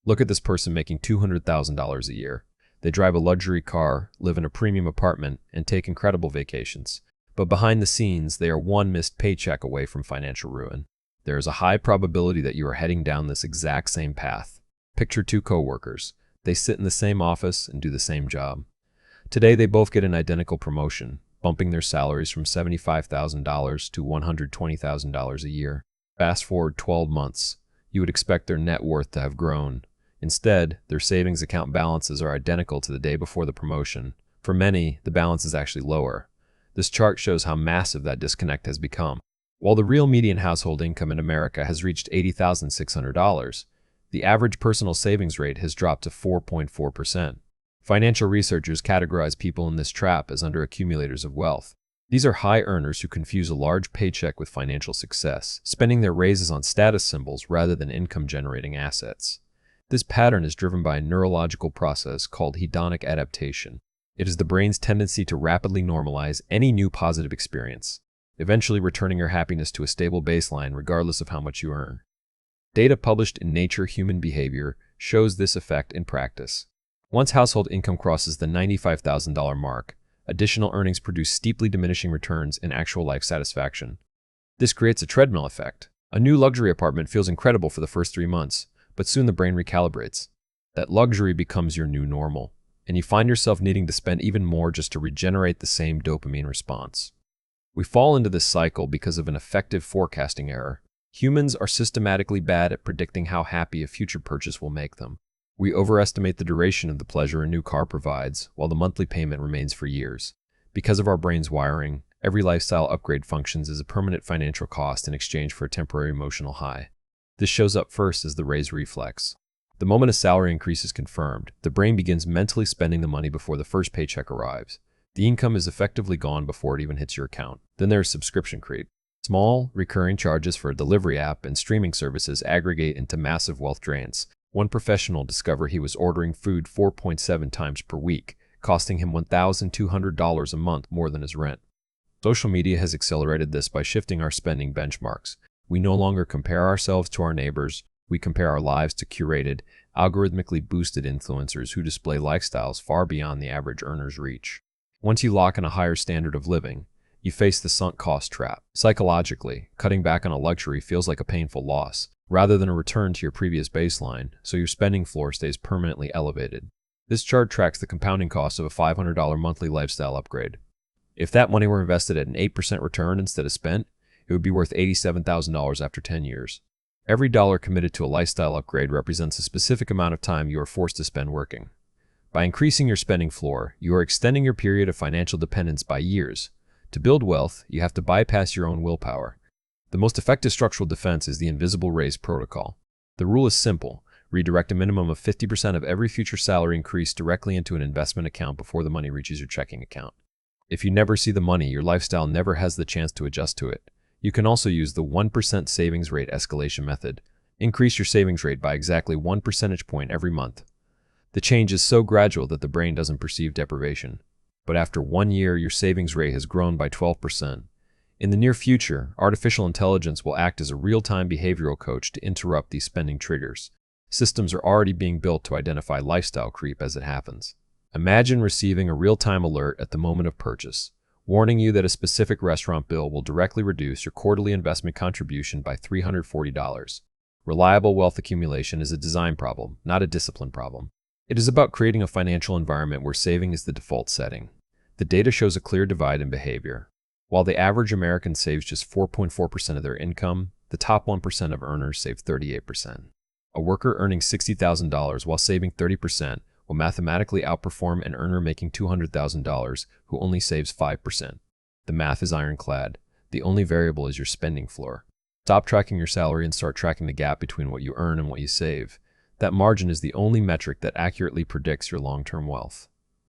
Look at this person making $200,000 a year. They drive a luxury car, live in a premium apartment, and take incredible vacations. But behind the scenes, they are one missed paycheck away from financial ruin. There is a high probability that you are heading down this exact same path. Picture two coworkers. They sit in the same office and do the same job. Today, they both get an identical promotion, bumping their salaries from $75,000 to $120,000 a year. Fast forward 12 months. You would expect their net worth to have grown. Instead, their savings account balances are identical to the day before the promotion. For many, the balance is actually lower. This chart shows how massive that disconnect has become. While the real median household income in America has reached $80,600, the average personal savings rate has dropped to 4.4%. Financial researchers categorize people in this trap as underaccumulators of wealth. These are high earners who confuse a large paycheck with financial success, spending their raises on status symbols rather than income-generating assets. This pattern is driven by a neurological process called hedonic adaptation. It is the brain's tendency to rapidly normalize any new positive experience, eventually returning your happiness to a stable baseline regardless of how much you earn. Data published in Nature Human Behavior shows this effect in practice. Once household income crosses the $95,000 mark, additional earnings produce steeply diminishing returns in actual life satisfaction. This creates a treadmill effect. A new luxury apartment feels incredible for the first 3 months, but soon the brain recalibrates. That luxury becomes your new normal, and you find yourself needing to spend even more just to regenerate the same dopamine response. We fall into this cycle because of an effective forecasting error. Humans are systematically bad at predicting how happy a future purchase will make them. We overestimate the duration of the pleasure a new car provides, while the monthly payment remains for years. Because of our brain's wiring, every lifestyle upgrade functions as a permanent financial cost in exchange for a temporary emotional high. This shows up first as the raise reflex. The moment a salary increase is confirmed, the brain begins mentally spending the money before the first paycheck arrives. The income is effectively gone before it even hits your account. Then there's subscription creep. Small, recurring charges for a delivery app and streaming services aggregate into massive wealth drains. One professional discovered he was ordering food 4.7 times per week, costing him $1,200 a month more than his rent. Social media has accelerated this by shifting our spending benchmarks. We no longer compare ourselves to our neighbors. We compare our lives to curated, algorithmically boosted influencers who display lifestyles far beyond the average earner's reach. Once you lock in a higher standard of living, you face the sunk cost trap. Psychologically, cutting back on a luxury feels like a painful loss, rather than a return to your previous baseline, so your spending floor stays permanently elevated. This chart tracks the compounding cost of a $500 monthly lifestyle upgrade. If that money were invested at an 8% return instead of spent, it would be worth $87,000 after 10 years. Every dollar committed to a lifestyle upgrade represents a specific amount of time you are forced to spend working. By increasing your spending floor, you are extending your period of financial dependence by years. To build wealth, you have to bypass your own willpower. The most effective structural defense is the invisible raise protocol. The rule is simple. Redirect a minimum of 50% of every future salary increase directly into an investment account before the money reaches your checking account. If you never see the money, your lifestyle never has the chance to adjust to it. You can also use the 1% savings rate escalation method. Increase your savings rate by exactly 1 percentage point every month. The change is so gradual that the brain doesn't perceive deprivation. But after 1 year, your savings rate has grown by 12%. In the near future, artificial intelligence will act as a real-time behavioral coach to interrupt these spending triggers. Systems are already being built to identify lifestyle creep as it happens. Imagine receiving a real-time alert at the moment of purchase, warning you that a specific restaurant bill will directly reduce your quarterly investment contribution by $340. Reliable wealth accumulation is a design problem, not a discipline problem. It is about creating a financial environment where saving is the default setting. The data shows a clear divide in behavior. While the average American saves just 4.4% of their income, the top 1% of earners save 38%. A worker earning $60,000 while saving 30% will mathematically outperform an earner making $200,000 who only saves 5%. The math is ironclad. The only variable is your spending floor. Stop tracking your salary and start tracking the gap between what you earn and what you save. That margin is the only metric that accurately predicts your long-term wealth.